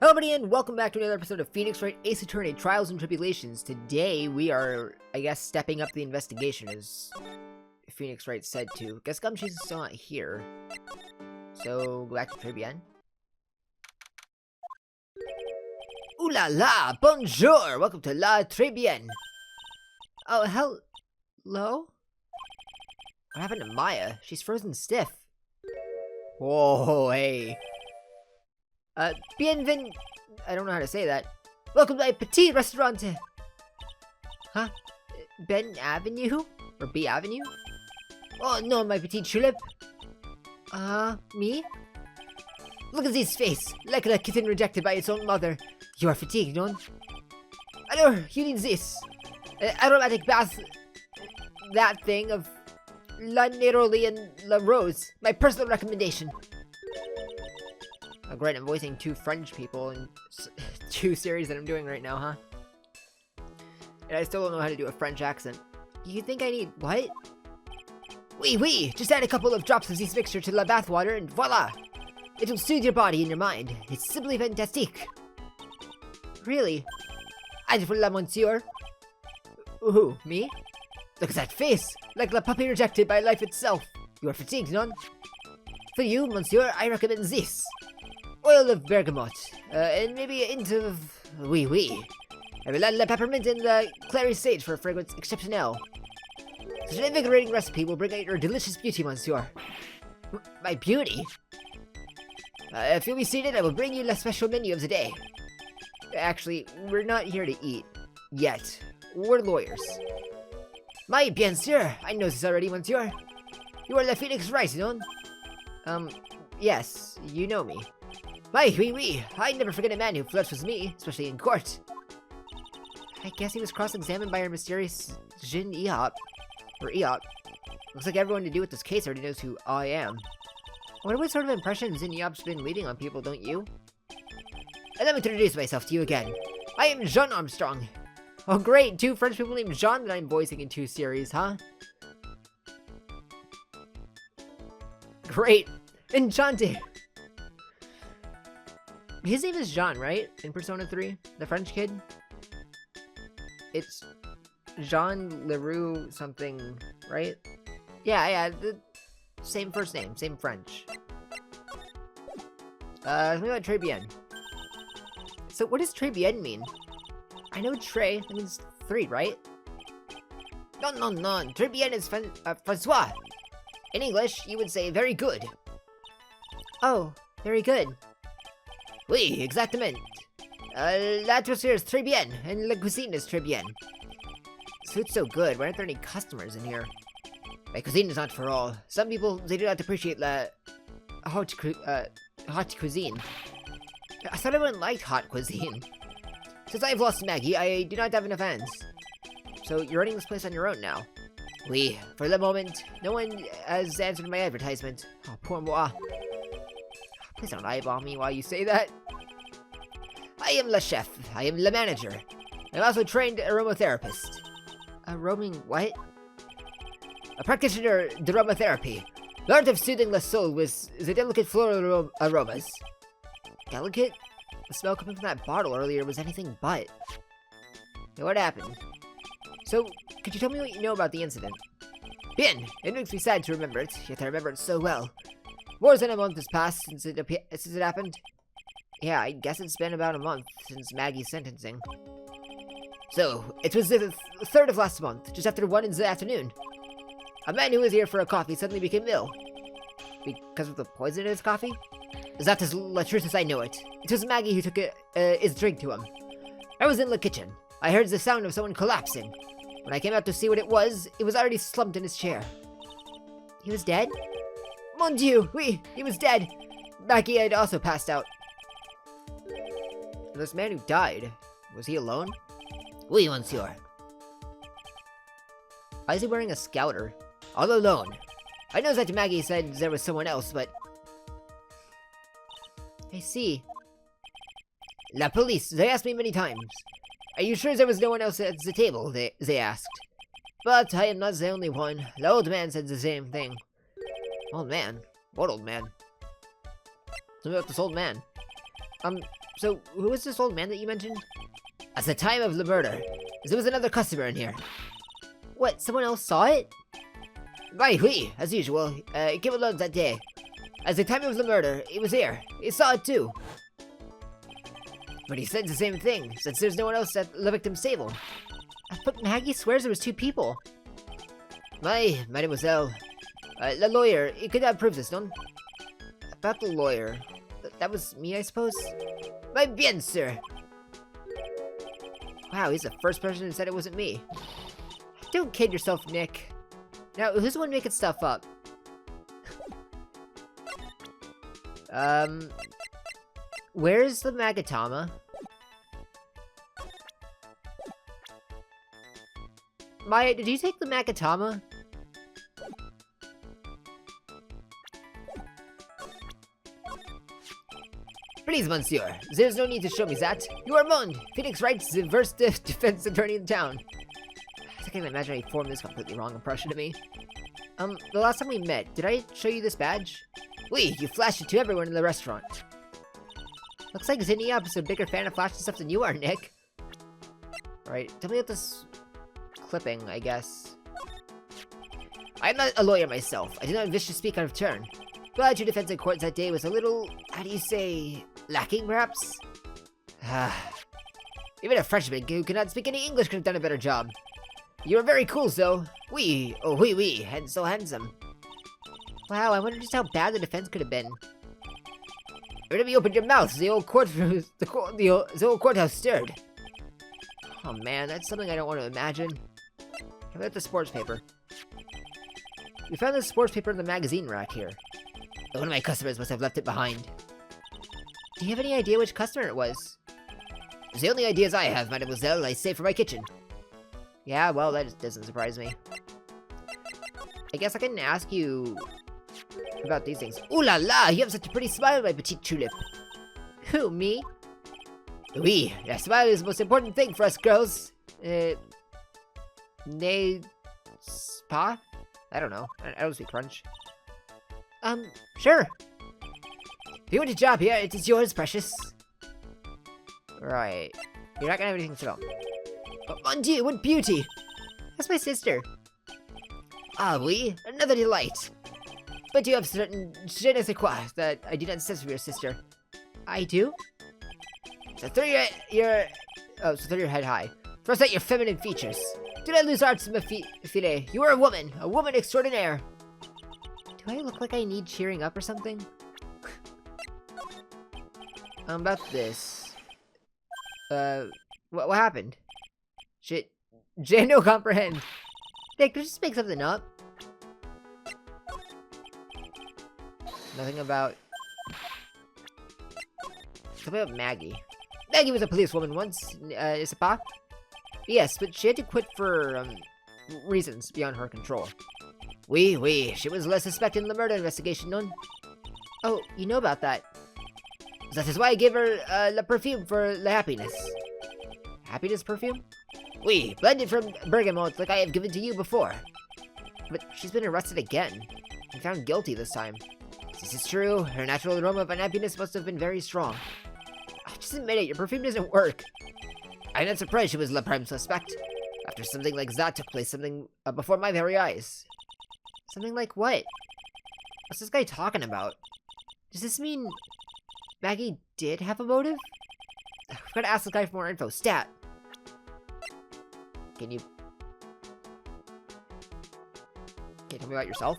Hello everybody and welcome back to another episode of Phoenix Wright Ace Attorney Trials and Tribulations. Today we are, I guess, stepping up the investigation as Phoenix Wright said to. Guess Gumshoe's is still not here. So, go back to Tribune. Ooh la la! Bonjour! Welcome to La Tribune! Oh, hello? What happened to Maya? She's frozen stiff. Whoa, hey. Bienvenue. I don't know how to say that. Welcome to my petit restaurant. Huh? Ben Avenue? Or B Avenue? Oh no, my petit tulip. Me? Look at this face, like a kitten rejected by its own mother. You are fatigued, no? Alors, you need this. Aromatic bath. That thing of La Neroli and La Rose. My personal recommendation. Oh, great, I'm voicing two French people in two series that I'm doing right now, huh? And I still don't know how to do a French accent. You think I need what? Oui, just add a couple of drops of this mixture to the bath water and voila! It will soothe your body and your mind. It's simply fantastic. Really? And voila, monsieur. Who, me? Look at that face! Like the puppy rejected by life itself. You are fatigued, non? For you, monsieur, I recommend this. Oil of bergamot, and maybe a hint of oui. I will add the peppermint and the clary sage for a fragrance exceptionnel. Such an invigorating recipe will bring out your delicious beauty, monsieur. My beauty? If you'll be seated, I will bring you the special menu of the day. Actually, we're not here to eat. Yet. We're lawyers. My bien sûr, I know this already, monsieur. You are the Phoenix Wright, you know? Yes, you know me. My oui, I never forget a man who flirts with me, especially in court. I guess he was cross-examined by our mysterious Jin Eop. Or Eop. Looks like everyone to do with this case already knows who I am. I wonder what sort of impressions Jin Eop's been leaving on people, don't you? And let me introduce myself to you again. I am Jean Armstrong. Oh great, two French people named Jean that I'm voicing in two series, huh? Great. Enchanté. His name is Jean, right? In Persona 3? The French kid? It's Jean Leroux something, right? Yeah, the same first name, same French. Something about très bien. So what does très bien mean? I know très, that means 3, right? No, très bien is François. In English, you would say very good. Oh, very good. Oui, exactement. L'atmosphere is très bien, and la cuisine is très bien. This food's so good, why aren't there any customers in here? My cuisine is not for all. Some people, they do not appreciate la hot cuisine. I thought everyone liked hot cuisine. Since I've lost Maggie, I do not have enough hands. So you're running this place on your own now? Oui, for the moment, no one has answered my advertisement. Oh, poor moi. Please don't eyeball me while you say that. I am the chef. I am the manager. I'm also trained aromatherapist. A roaming what? A practitioner of aromatherapy. The art of soothing the soul with the delicate floral aromas. Delicate? The smell coming from that bottle earlier was anything but. Now what happened? So, could you tell me what you know about the incident? Bien! It makes me sad to remember it, yet I remember it so well. More than a month has passed since it happened. Yeah, I guess it's been about a month since Maggie's sentencing. So, it was the 3rd of last month, just after 1 in the afternoon. A man who was here for a coffee suddenly became ill. Because of the poison in his coffee? That is the truth as I know it. It was Maggie who took his drink to him. I was in the kitchen. I heard the sound of someone collapsing. When I came out to see what it was already slumped in his chair. He was dead? Mon Dieu, oui, he was dead. Maggie had also passed out. And this man who died, was he alone? Oui, monsieur. Why is he wearing a scouter? All alone. I know that Maggie said there was someone else, but... I see. La police, they asked me many times. Are you sure there was no one else at the table? They asked. But I am not the only one. The old man said the same thing. Old man? What old man? Something about this old man. So, who was this old man that you mentioned? At the time of the murder, there was another customer in here. What, someone else saw it? Why, oui, as usual. It came alone that day. At the time of the murder, he was here. He saw it too. But he said the same thing, since there's no one else at the victim's table. But Maggie swears there was 2 people. Mademoiselle. The lawyer, he could not prove this, no? About the lawyer. That was me, I suppose? Bien, sir. Wow, he's the first person who said it wasn't me. Don't kid yourself, Nick. Now, who's the one making stuff up? Where's the Magatama? Maya, did you take the Magatama? Please, monsieur. There's no need to show me that. You are Mond, Phoenix Wright's the first defense attorney in town. I think I can imagine I formed this completely wrong impression of me. The last time we met, did I show you this badge? Oui, you flashed it to everyone in the restaurant. Looks like Zinnia is a bigger fan of flashing stuff than you are, Nick. Right, tell me about this clipping, I guess. I'm not a lawyer myself. I do not wish to speak out of turn. But your defense in court that day was a little, how do you say, lacking, perhaps? Even a Frenchman who cannot speak any English could have done a better job. You were very cool, though. Oui, and so handsome. Wow, I wonder just how bad the defense could have been. Every time you opened your mouth, the old courthouse stirred. Oh man, that's something I don't want to imagine. How about the sports paper? We found this sports paper in the magazine rack here. One of my customers must have left it behind. Do you have any idea which customer it was? It's the only ideas I have, mademoiselle. I save for my kitchen. Yeah, well, that just doesn't surprise me. I guess I can ask you about these things. Ooh la la! You have such a pretty smile, my petite tulip. Who, me? Oui, your smile is the most important thing for us girls. Spa? I don't know. I don't speak French. Sure. If you want a job here, it is yours, precious. Right. You're not gonna have anything to tell. Oh, mon Dieu, what beauty! That's my sister. Ah, oui, another delight. But you have certain je ne sais quoi that I do not sense from your sister. I do? So throw your head high. Thrust out your feminine features. Do not lose hearts, ma fille. You are a woman extraordinaire. Do I look like I need cheering up or something? About this. What happened? Shit. Je no comprehend. Nick, could you just make something up? Nothing about... Something about Maggie. Maggie was a policewoman once, is it pas? Yes, but she had to quit for, reasons beyond her control. Oui, she was less suspected in the murder investigation, none. Oh, you know about that. That is why I gave her, la perfume for la happiness. Happiness perfume? Oui, blended from bergamot like I have given to you before. But she's been arrested again, and found guilty this time. This is true, her natural aroma of unhappiness must have been very strong. Just admit it, your perfume doesn't work. I'm not surprised she was la prime suspect. After something like that took place, before my very eyes. Something like what? What's this guy talking about? Does this mean Maggie did have a motive? We've got to ask this guy for more info. Stat. Can you tell me about yourself?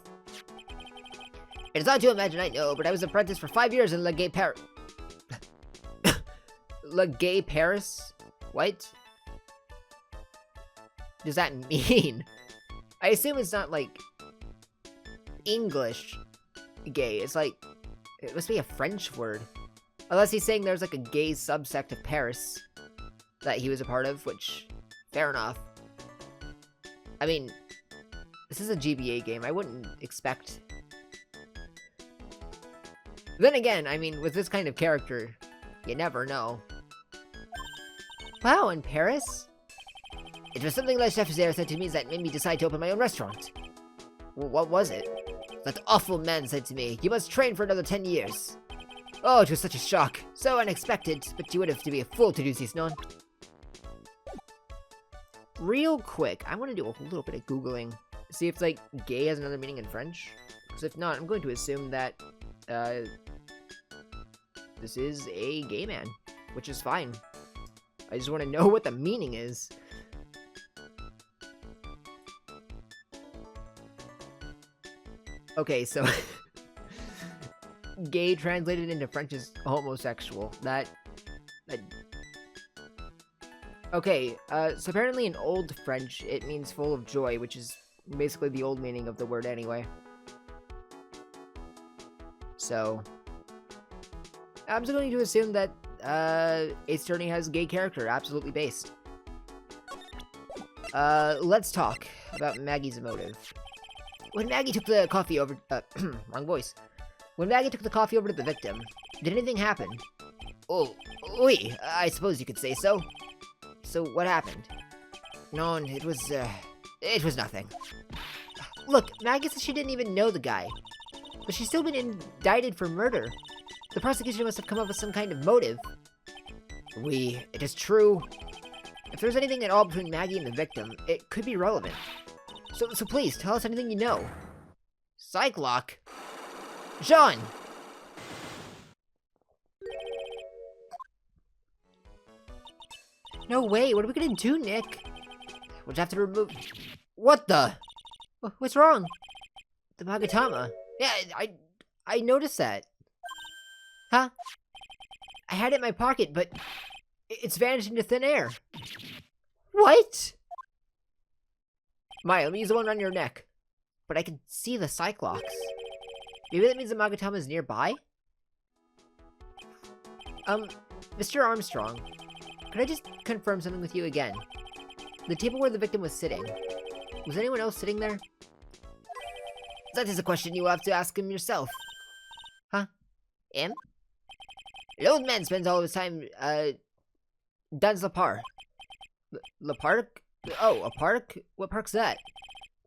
It is odd to imagine, I know, but I was apprenticed for 5 years in Le Gay Paris. Le Gay Paris? What does that mean? I assume it's not like English gay. It's like, it must be a French word. Unless he's saying there's like a gay subsect of Paris that he was a part of, which, fair enough. I mean, this is a GBA game. I wouldn't expect... Then again, I mean, with this kind of character, you never know. Wow, in Paris? It was something that Chef Zare said to me that made me decide to open my own restaurant. Well, what was it? That awful man said to me, you must train for another 10 years. Oh, it was such a shock. So unexpected, but you would have to be a fool to do this, non. Real quick, I want to do a little bit of Googling. See if, like, gay has another meaning in French. Because if not, I'm going to assume that, this is a gay man. Which is fine. I just want to know what the meaning is. Okay, so... gay translated into French is homosexual. Okay, so apparently in Old French, it means full of joy, which is basically the old meaning of the word anyway. So, I'm just going to assume that, Ace Attorney has a gay character, absolutely based. Let's talk about Maggie's motive. When Maggie took the coffee over, wrong voice. When Maggie took the coffee over to the victim, did anything happen? Oh, oui, I suppose you could say so. So, what happened? No, it was nothing. Look, Maggie said she didn't even know the guy. But she's still been indicted for murder. The prosecution must have come up with some kind of motive. Oui, it is true. If there's anything at all between Maggie and the victim, it could be relevant. So please, tell us anything you know. Psychlock? Jean! No way, what are we gonna do, Nick? We'll just have to remove... What the? What's wrong? The Magatama. Yeah, I noticed that. Huh? I had it in my pocket, but it's vanished into thin air. What? Maya, let me use the one around your neck. But I can see the Cyclops. Maybe that means the Magatama is nearby? Mr. Armstrong, could I just confirm something with you again? The table where the victim was sitting, was anyone else sitting there? That is a question you will have to ask him yourself. Huh? Him? The old man spends all of his time, dans le parc. Le parc? Oh, a park? What park's that?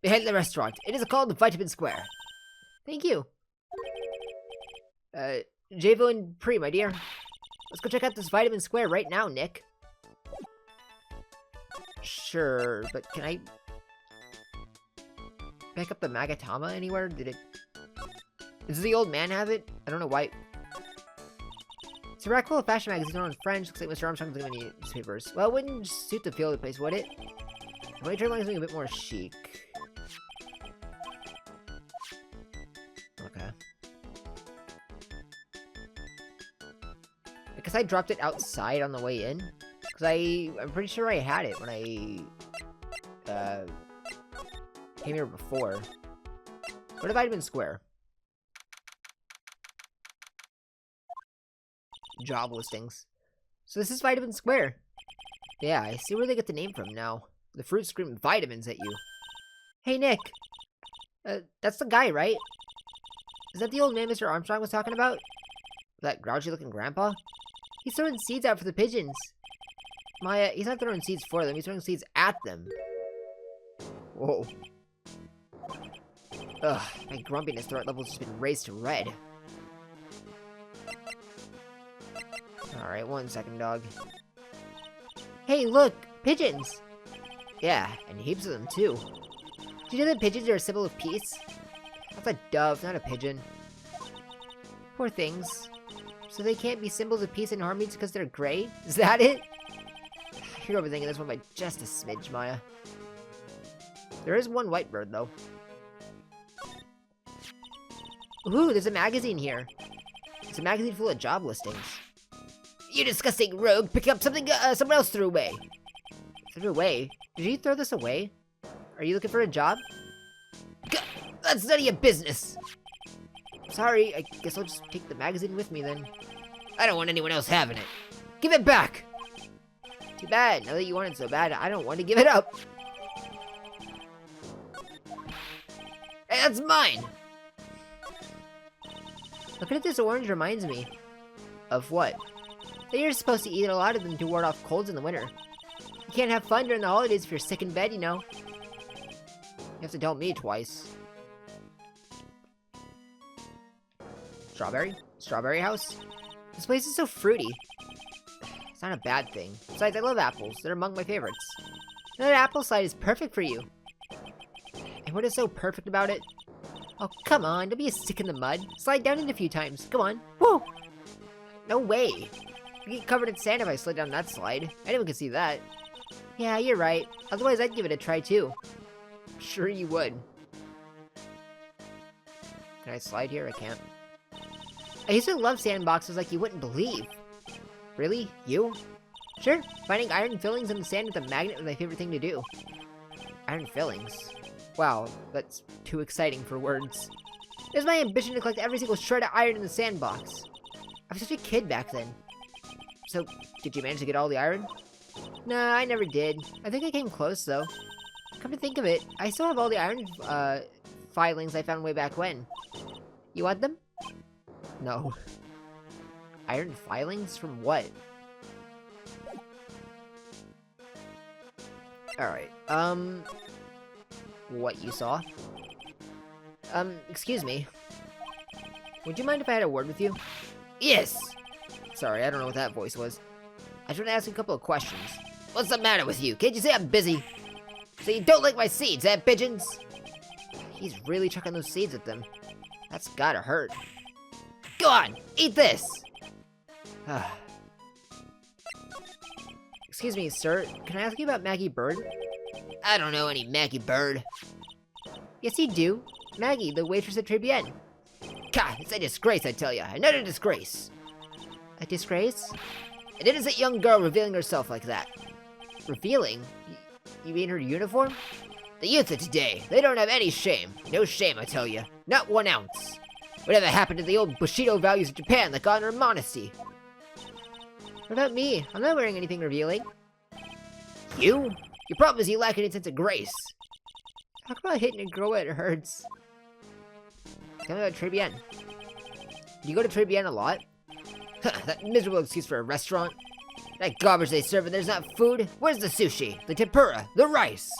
Behind the restaurant. It is called Vitamin Square. Thank you. Javo and Pri, my dear. Let's go check out this Vitamin Square right now, Nick. Sure, but can I... pick up the Magatama anywhere? Does the old man have it? I don't know why. It's a radical fashion magazine on French. Looks like Mr. Armstrong doesn't have any newspapers. Well, it wouldn't suit the feel of the place, would it? I might try to find something a bit more chic. Okay. Because I dropped it outside on the way in. Because I'm pretty sure I had it when I came here before. Go to Vitamin Square. Job listings. So this is Vitamin Square. Yeah, I see where they get the name from now. The fruits scream vitamins at you. Hey, Nick. That's the guy, right? Is that the old man Mr. Armstrong was talking about? That grouchy-looking grandpa? He's throwing seeds out for the pigeons. Maya, he's not throwing seeds for them, he's throwing seeds at them. Whoa. Ugh, my grumpiness threat level's just been raised to red. Alright, 1 second, dog. Hey, look! Pigeons! Yeah, and heaps of them, too. Do you know that pigeons are a symbol of peace? That's a dove, not a pigeon. Poor things. So they can't be symbols of peace and harmony because they're gray? Is that it? You're overthinking this one by just a smidge, Maya. There is one white bird, though. Ooh, there's a magazine here. It's a magazine full of job listings. You disgusting rogue! Pick up something someone else threw away! Threw away? Did you throw this away? Are you looking for a job? That's none of your business! Sorry, I guess I'll just take the magazine with me then. I don't want anyone else having it. Give it back! Too bad, now that you want it so bad, I don't want to give it up. Hey, that's mine! Looking at this orange reminds me. Of what? That you're supposed to eat a lot of them to ward off colds in the winter. You can't have fun during the holidays if you're sick in bed, you know. You have to tell me twice. Strawberry? Strawberry house? This place is so fruity. It's not a bad thing. Besides, I love apples. They're among my favorites. And that apple slide is perfect for you. And what is so perfect about it? Oh, come on. Don't be a stick in the mud. Slide down it a few times. Come on. Woo! No way. You get covered in sand if I slid down that slide. Anyone can see that. Yeah, you're right. Otherwise, I'd give it a try, too. Sure you would. Can I slide here? I can't. I used to love sandboxes like you wouldn't believe. Really? You? Sure. Finding iron fillings in the sand with a magnet was my favorite thing to do. Iron fillings? Wow, that's too exciting for words. It was my ambition to collect every single shred of iron in the sandbox. I was such a kid back then. So, did you manage to get all the iron? Nah, I never did. I think I came close, though. Come to think of it, I still have all the iron, filings I found way back when. You want them? No. Iron filings? From what? Alright, what you saw? Excuse me. Would you mind if I had a word with you? Yes! Sorry, I don't know what that voice was. I just want to ask you a couple of questions. What's the matter with you? Can't you say I'm busy? So you don't like my seeds, eh, pigeons? He's really chucking those seeds at them. That's gotta hurt. Go on, eat this! Excuse me, sir. Can I ask you about Maggie Bird? I don't know any Maggie Bird. Yes, you do. Maggie, the waitress at Tribune. God, it's a disgrace, I tell ya. Another disgrace. A disgrace? An innocent young girl revealing herself like that. Revealing? You mean her uniform? The youth of today, they don't have any shame. No shame, I tell you. Not 1 ounce. Whatever happened to the old Bushido values of Japan that got in her modesty? What about me? I'm not wearing anything revealing. You? Your problem is you lack any sense of grace. Talk about hitting a girl when it hurts. Tell me about Tribune. Do you go to Tribune a lot? That miserable excuse for a restaurant. That garbage they serve and there's not food. Where's the sushi? The tempura? The rice?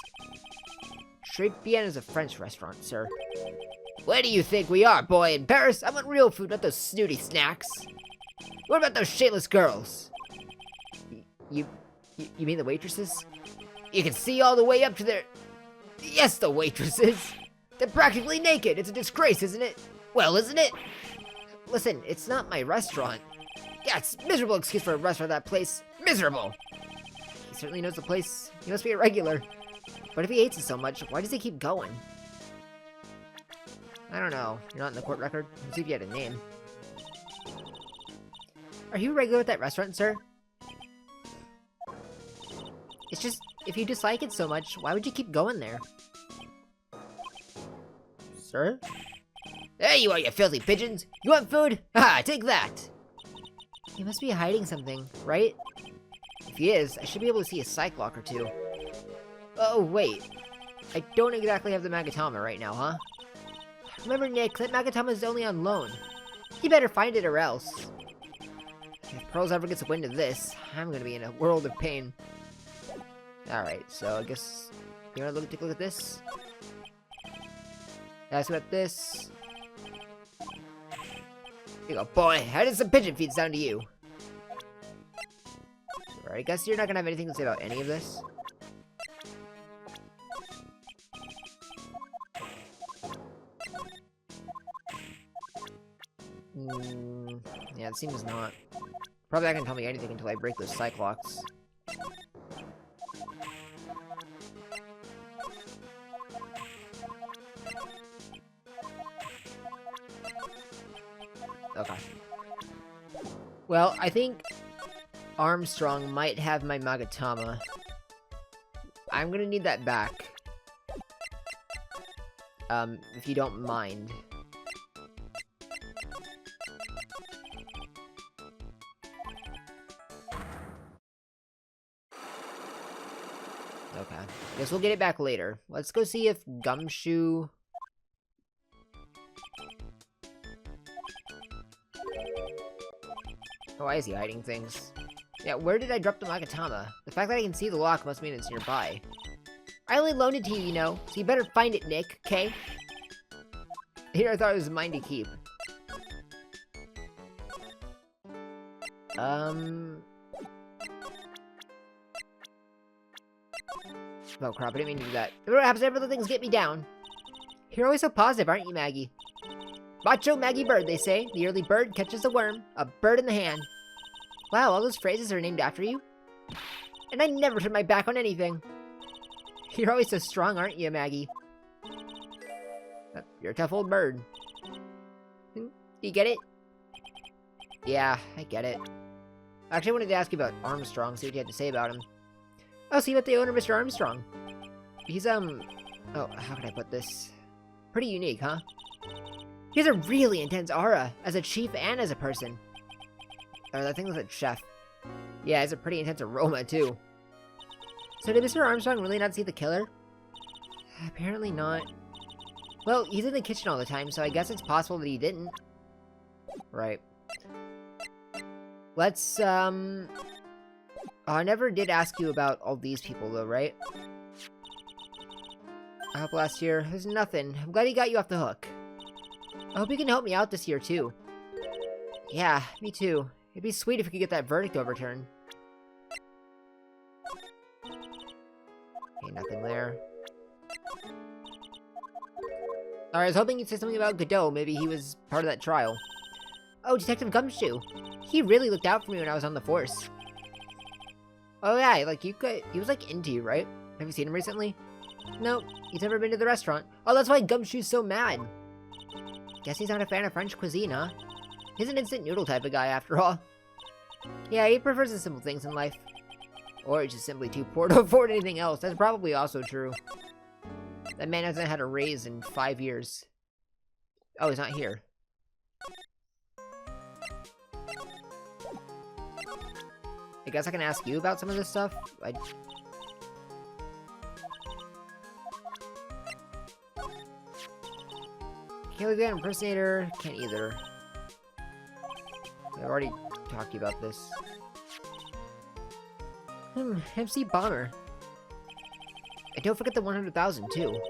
Tribune is a French restaurant, sir. Where do you think we are, boy? In Paris? I want real food, not those snooty snacks. What about those shameless girls? You mean the waitresses? You can see all the way up to their... Yes, the waitresses! They're practically naked! It's a disgrace, isn't it? Well, isn't it? Listen, it's not my restaurant. Yeah, it's a miserable excuse for a restaurant that place. Miserable! He certainly knows the place. He must be a regular. But if he hates it so much, why does he keep going? I don't know. You're not in the court record? Let's see if you had a name. Are you a regular at that restaurant, sir? It's just, if you dislike it so much, why would you keep going there? Sir? There you are, you filthy pigeons! You want food? Ha! Take that! He must be hiding something, right? If he is, I should be able to see a psych lock or two. Oh, wait. I don't exactly have the Magatama right now, huh? Remember, Nick, that Magatama is only on loan. You better find it or else. If Pearls ever gets a wind of this, I'm gonna be in a world of pain. Alright, so I guess... You wanna take a look at this? Ask about this. Here you go, boy. How does some pigeon feed sound to you? Alright, I guess you're not gonna have anything to say about any of this. Yeah, it seems not. Probably not gonna tell me anything until I break those psych locks. Okay. Well, I think Armstrong might have my Magatama. I'm gonna need that back. If you don't mind. Okay. Guess we'll get it back later. Let's go see if Gumshoe... Oh, why is he hiding things? Yeah, where did I drop the Magatama? The fact that I can see the lock must mean it's nearby. I only loaned it to you, you know, so you better find it, Nick, okay? Here I thought it was mine to keep. Oh crap, I didn't mean to do that. Perhaps every little things get me down. You're always so positive, aren't you, Maggie? Macho Maggie Bird, they say. The early bird catches the worm. A bird in the hand. Wow, all those phrases are named after you? And I never turn my back on anything. You're always so strong, aren't you, Maggie? You're a tough old bird. You get it? Yeah, I get it. Actually, I wanted to ask you about Armstrong, see what you had to say about him. Oh, so you met the owner, Mr. Armstrong. He's, oh, how can I put this? Pretty unique, huh? He has a really intense aura, as a chief and as a person. Oh, that thing was a chef. Yeah, it has a pretty intense aroma, too. So did Mr. Armstrong really not see the killer? Apparently not. Well, he's in the kitchen all the time, so I guess it's possible that he didn't. Right. Let's, Oh, I never did ask you about all these people, though, right? I hope last year was nothing. I'm glad he got you off the hook. I hope you can help me out this year, too. Yeah, me too. It'd be sweet if we could get that verdict overturned. Okay, nothing there. I was hoping you'd say something about Godot. Maybe he was part of that trial. Oh, Detective Gumshoe. He really looked out for me when I was on the force. Oh yeah, like he was like into you, right? Have you seen him recently? No, he's never been to the restaurant. Oh, that's why Gumshoe's so mad. Guess he's not a fan of French cuisine, huh? He's an instant noodle type of guy, after all. Yeah, he prefers the simple things in life. Or he's just simply too poor to afford anything else. That's probably also true. That man hasn't had a raise in 5 years. Oh, he's not here. I guess I can ask you about some of this stuff. Can't leave that impersonator. Can't either. I've already talked to you about this. MC Bomber. And don't forget the 100,000 too.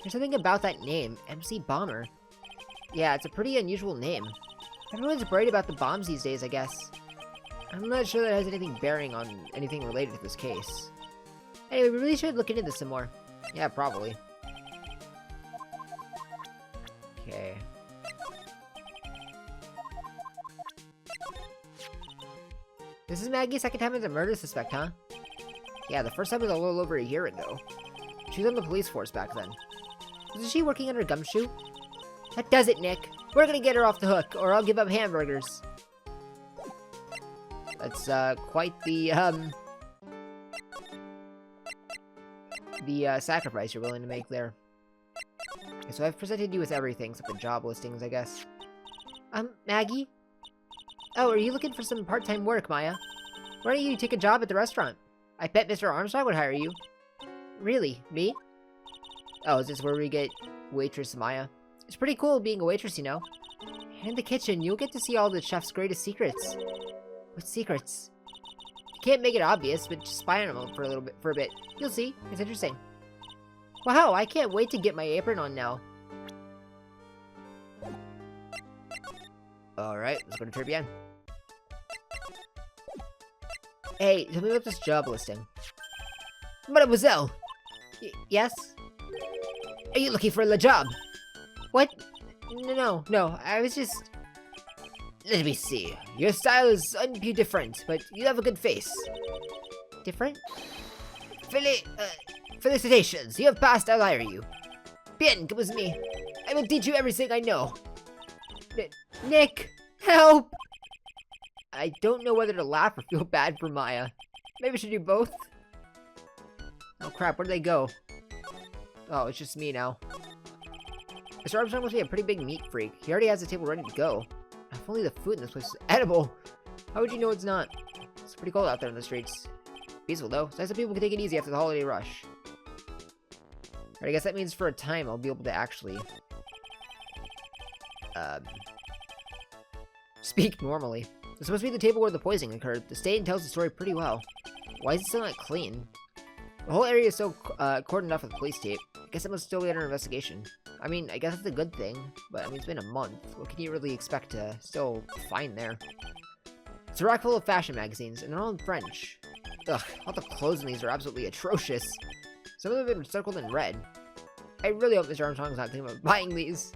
There's something about that name, MC Bomber. Yeah, it's a pretty unusual name. Everyone's worried about the bombs these days, I guess. I'm not sure that has anything bearing on anything related to this case. Anyway, we really should look into this some more. Yeah, probably. Okay. This is Maggie's second time as a murder suspect, huh? Yeah, the first time was a little over a year ago. She was on the police force back then. Wasn't she working under Gumshoe? That does it, Nick. We're gonna get her off the hook, or I'll give up hamburgers. That's, quite the sacrifice you're willing to make there. Okay, so I've presented you with everything except the job listings, I guess. Maggie? Oh, are you looking for some part-time work, Maya? Why don't you take a job at the restaurant? I bet Mr. Armstrong would hire you. Really? Me? Oh, is this where we get waitress Maya? It's pretty cool being a waitress, you know. And in the kitchen, you'll get to see all the chef's greatest secrets. What secrets? You can't make it obvious, but just spy on them for a bit. You'll see. It's interesting. Wow, I can't wait to get my apron on now. Alright, let's go to Trivia. Hey, tell me about this job listing. Mademoiselle! Yes? Are you looking for a job? What? No, I was just... Let me see. Your style is different, but you have a good face. Different? Felicitations, you have passed, I'll hire you. Bien, come with me. I will teach you everything I know. Nick, help! I don't know whether to laugh or feel bad for Maya. Maybe I should do both. Oh crap, where'd they go? Oh, it's just me now. Mr. Armstrong must be a pretty big meat freak. He already has the table ready to go. If only the food in this place is edible. How would you know it's not? It's pretty cold out there in the streets. Peaceful though. It's nice that people can take it easy after the holiday rush. Alright, I guess that means for a time I'll be able to actually... speak normally. It's supposed to be the table where the poisoning occurred. The state tells the story pretty well. Why is it still not clean? The whole area is still cordoned off with police tape. I guess it must still be under investigation. I mean, I guess it's a good thing, but I mean, it's been a month. What can you really expect to still find there? It's a rack full of fashion magazines, and they're all in French. Ugh, all the clothes in these are absolutely atrocious. Some of them have been circled in red. I really hope Mr. Armstrong's not thinking about buying these.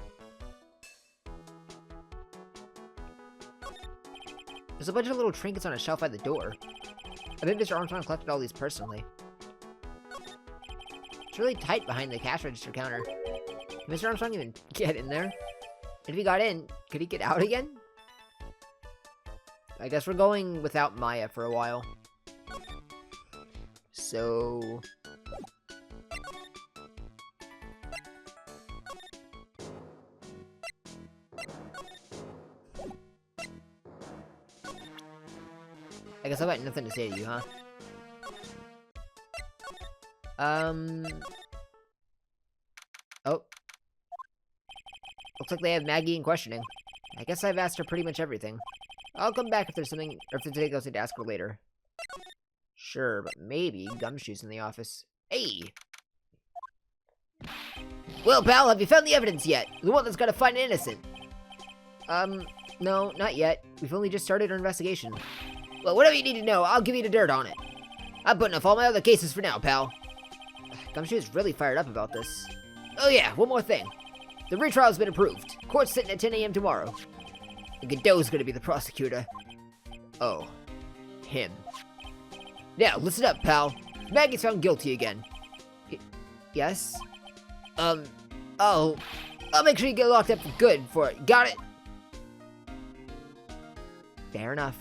There's a bunch of little trinkets on a shelf by the door. I bet Mr. Armstrong collected all these personally. It's really tight behind the cash register counter. Can Mr. Armstrong even get in there? And if he got in, could he get out again? I guess we're going without Maya for a while. So... I guess I've got nothing to say to you, huh? Oh. Looks like they have Maggie in questioning. I guess I've asked her pretty much everything. I'll come back if there's something, or if there's anything else to ask her later. Sure, but maybe Gumshoe's in the office. Hey! Well, pal, have you found the evidence yet? The one that's gotta find an innocent. No, not yet. We've only just started our investigation. Well, whatever you need to know, I'll give you the dirt on it. I'm putting off all my other cases for now, pal. Gumshoe's really fired up about this. Oh yeah, one more thing. The retrial's been approved. Court's sitting at 10 a.m. tomorrow. And Godot's gonna be the prosecutor. Oh. Him. Now, listen up, pal. Maggie's found guilty again. Yes? I'll make sure you get locked up for good for it. Got it? Fair enough.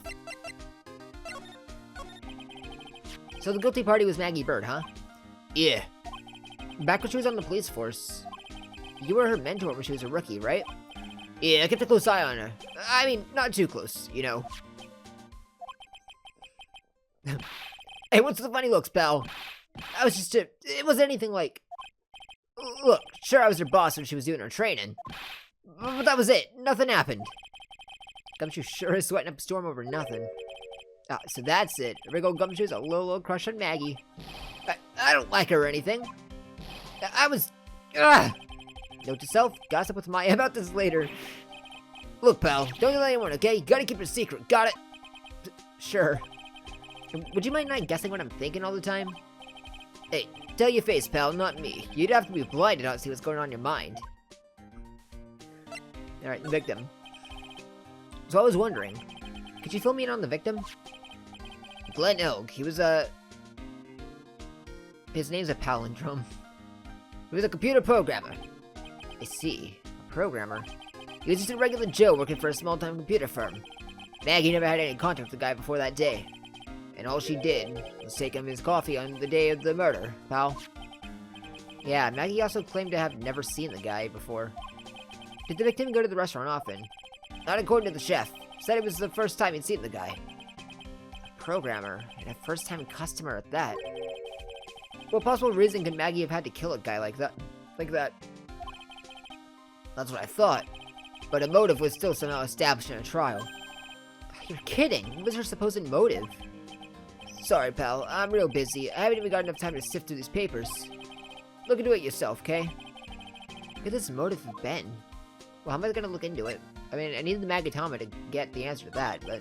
So the guilty party was Maggie Bird, huh? Yeah. Back when she was on the police force, you were her mentor when she was a rookie, right? Yeah, I kept a close eye on her. I mean, not too close, you know. Hey, what's the funny looks, pal? I was just it wasn't anything like... Look, sure I was her boss when she was doing her training. But that was it. Nothing happened. Gumshoe sure is sweating up a storm over nothing. So that's it. Wriggle Gumshoe's a little crush on Maggie. I don't like her or anything. I was... Note to self, gossip with Maya about this later. Look, pal, don't tell anyone, okay? You gotta keep it a secret, got it? Sure. Would you mind not guessing what I'm thinking all the time? Hey, tell your face, pal, not me. You'd have to be blind to not see what's going on in your mind. Alright, the victim. So I was wondering, could you fill me in on the victim? Glenn Elg, he was his name's a palindrome. He was a computer programmer. I see, a programmer. He was just a regular Joe working for a small-time computer firm. Maggie never had any contact with the guy before that day. And all she did was take him his coffee on the day of the murder, pal. Yeah, Maggie also claimed to have never seen the guy before. Did the victim go to the restaurant often? Not according to the chef. Said it was the first time he'd seen the guy. A programmer, and a first-time customer at that. What possible reason could Maggie have had to kill a guy like that? That's what I thought. But a motive was still somehow established in a trial. You're kidding. What was her supposed motive? Sorry, pal. I'm real busy. I haven't even got enough time to sift through these papers. Look into it yourself, okay? What could this motive have been? Well, how am I gonna look into it? I mean, I need the Magatama to get the answer to that, but...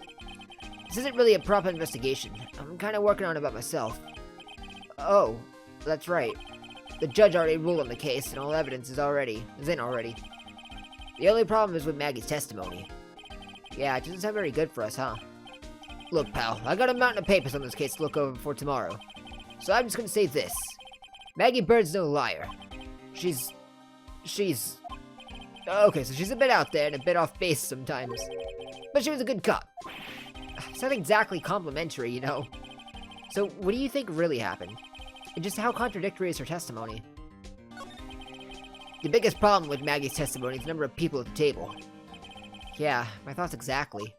This isn't really a proper investigation. I'm kinda working on it by myself. Oh, that's right. The judge already ruled on the case, and all evidence is in already. The only problem is with Maggie's testimony. Yeah, it doesn't sound very good for us, huh? Look, pal, I got a mountain of papers on this case to look over before tomorrow. So I'm just gonna say this. Maggie Bird's no liar. She's... Okay, so she's a bit out there and a bit off base sometimes. But she was a good cop. It's not exactly complimentary, you know. So, what do you think really happened? And just how contradictory is her testimony? The biggest problem with Maggie's testimony is the number of people at the table. Yeah, my thoughts exactly.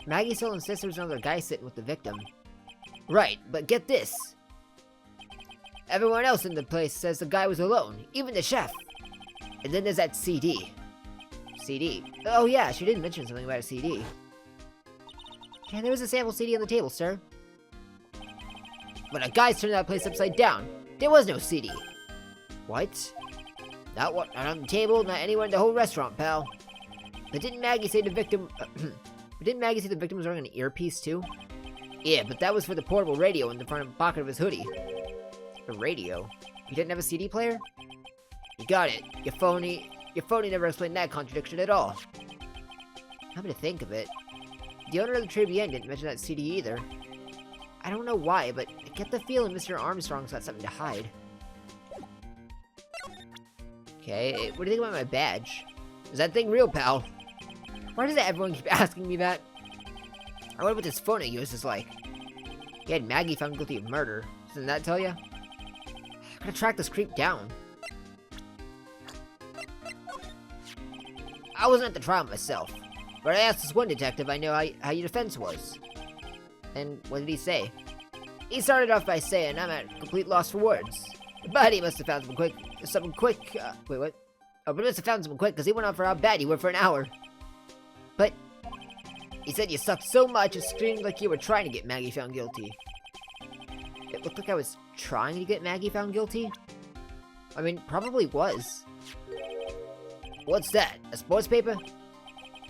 Maggie still insists there was another guy sitting with the victim. Right, but get this. Everyone else in the place says the guy was alone, even the chef. And then there's that CD. CD? Oh yeah, she did mention something about a CD. Yeah, there was a sample CD on the table, sir. But a guy's turned that place upside down. There was no CD. What? Not on the table, not anywhere in the whole restaurant, pal. But didn't Maggie say the victim... But didn't Maggie see the victim was wearing an earpiece too? Yeah, but that was for the portable radio in the front pocket of his hoodie. A radio? You didn't have a CD player? You got it. Your phony never explained that contradiction at all. Come to think of it, the owner of the Tribune didn't mention that CD either. I don't know why, but I get the feeling Mr. Armstrong's got something to hide. Okay, what do you think about my badge? Is that thing real, pal? Why does everyone keep asking me that? I wonder what this phone of yours is like. He had Maggie found guilty of murder. Doesn't that tell you? I gotta track this creep down. I wasn't at the trial myself, but I asked this one detective I know how your defense was. And what did he say? He started off by saying I'm at complete loss for words. But he must have found something quick. Wait, what? Oh, but he must have found something quick because he went on for how bad you were for an hour. But he said you sucked so much it screamed like you were trying to get Maggie found guilty. It looked like I was trying to get Maggie found guilty? I mean, probably was. What's that? A sports paper?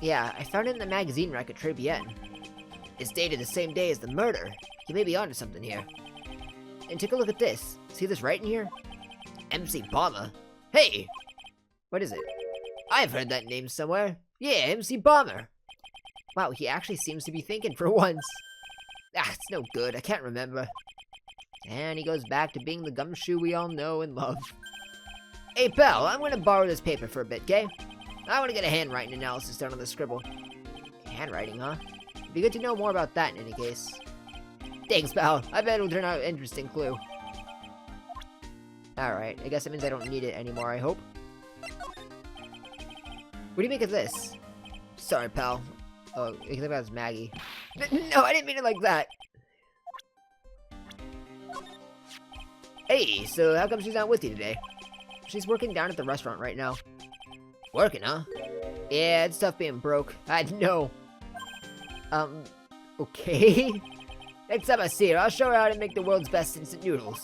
Yeah, I found it in the magazine rack at Tribune. It's dated the same day as the murder. You may be onto something here. And take a look at this. See this right in here? MC Bomber. Hey! What is it? I've heard that name somewhere. Yeah, MC Bomber. Wow, he actually seems to be thinking for once. Ah, it's no good. I can't remember. And he goes back to being the gumshoe we all know and love. Hey, pal, I'm gonna borrow this paper for a bit, okay? I wanna get a handwriting analysis done on the scribble. Handwriting, huh? It'd be good to know more about that in any case. Thanks, pal. I bet it'll turn out an interesting clue. Alright, I guess it means I don't need it anymore, I hope. What do you make of this? Sorry, pal. Oh, you think about it's Maggie. No, I didn't mean it like that. Hey, so how come she's not with you today? She's working down at the restaurant right now. Working, huh? Yeah, it's tough being broke. I know. Okay. Next time I see her, I'll show her how to make the world's best instant noodles.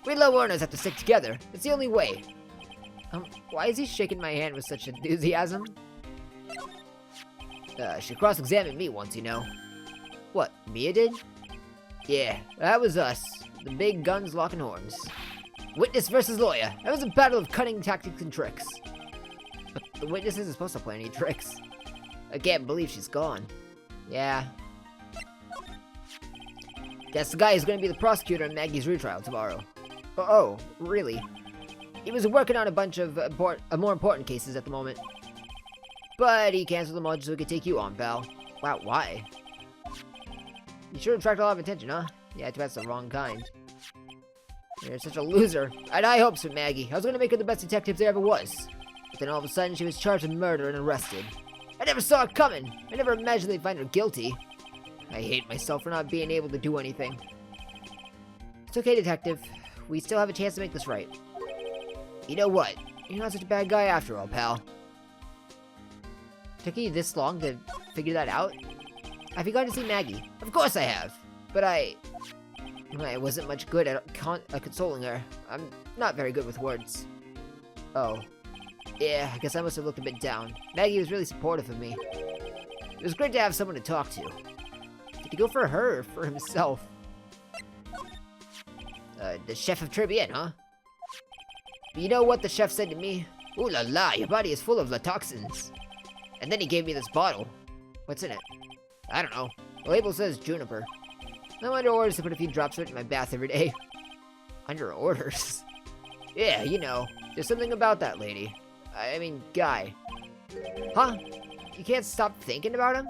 We low earners have to stick together. It's the only way. Why is he shaking my hand with such enthusiasm? She cross-examined me once, you know. What, Mia did? Yeah, that was us. The big guns locking horns. Witness versus lawyer. That was a battle of cunning tactics and tricks. But the witness isn't supposed to play any tricks. I can't believe she's gone. Yeah. That's the guy who's gonna be the prosecutor in Maggie's retrial tomorrow. Oh, really? He was working on a bunch of more important cases at the moment. But he canceled them all just so he could take you on, pal. Wow, why? You sure attract a lot of attention, huh? Yeah, that's the wrong kind. You're such a loser. I had high hopes for Maggie. I was gonna make her the best detective there ever was. But then all of a sudden, she was charged with murder and arrested. I never saw it coming. I never imagined they'd find her guilty. I hate myself for not being able to do anything. It's okay, detective. We still have a chance to make this right. You know what? You're not such a bad guy after all, pal. Took you this long to figure that out? Have you gone to see Maggie? Of course I have. But I wasn't much good at consoling her. I'm not very good with words. Oh. Yeah, I guess I must have looked a bit down. Maggie was really supportive of me. It was great to have someone to talk to. Did he go for her or for himself? The chef of Tribune, huh? You know what the chef said to me? Ooh la la, your body is full of the toxins. And then he gave me this bottle. What's in it? I don't know. The label says juniper. I'm under orders to put a few drops of it in my bath every day. Under orders? Yeah, you know. There's something about that lady. I mean, guy. Huh? You can't stop thinking about him?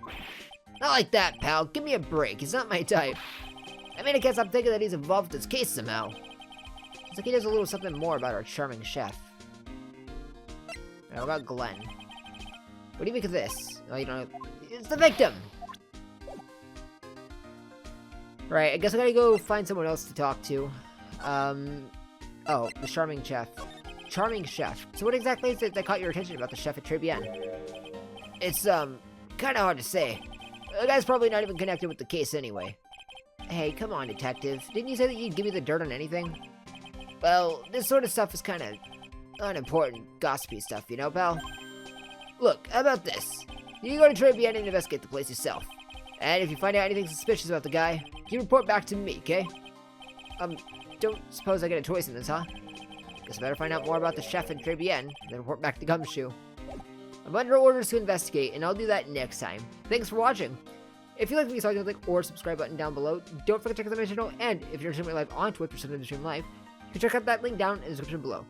Not like that, pal. Give me a break. He's not my type. I mean, I guess I'm thinking that he's involved in this case somehow. It's like he knows a little something more about our charming chef. How about Glenn? What do you make of this? Oh, you don't know. It's the victim! Right, I guess I gotta go find someone else to talk to. Oh, the charming chef. Charming chef. So what exactly is it that caught your attention about the chef at Tribune? It's, kinda hard to say. The guy's probably not even connected with the case anyway. Hey, come on, detective. Didn't you say that you'd give me the dirt on anything? Well, this sort of stuff is kinda unimportant, gossipy stuff, you know, pal? Look, how about this? You can go to Tribune and investigate the place yourself. And if you find out anything suspicious about the guy, you report back to me, okay? Don't suppose I get a choice in this, huh? Guess I better find out more about the chef in Tribune, and then report back to Gumshoe. I'm under orders to investigate, and I'll do that next time. Thanks for watching. If you like what you saw, click or subscribe button down below. Don't forget to check out my channel, and if you're streaming live on Twitch or something to stream live, you can check out that link down in the description below.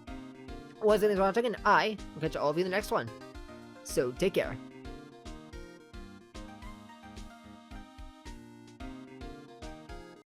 Once again, thanks for watching, and I will catch all of you in the next one. So, take care.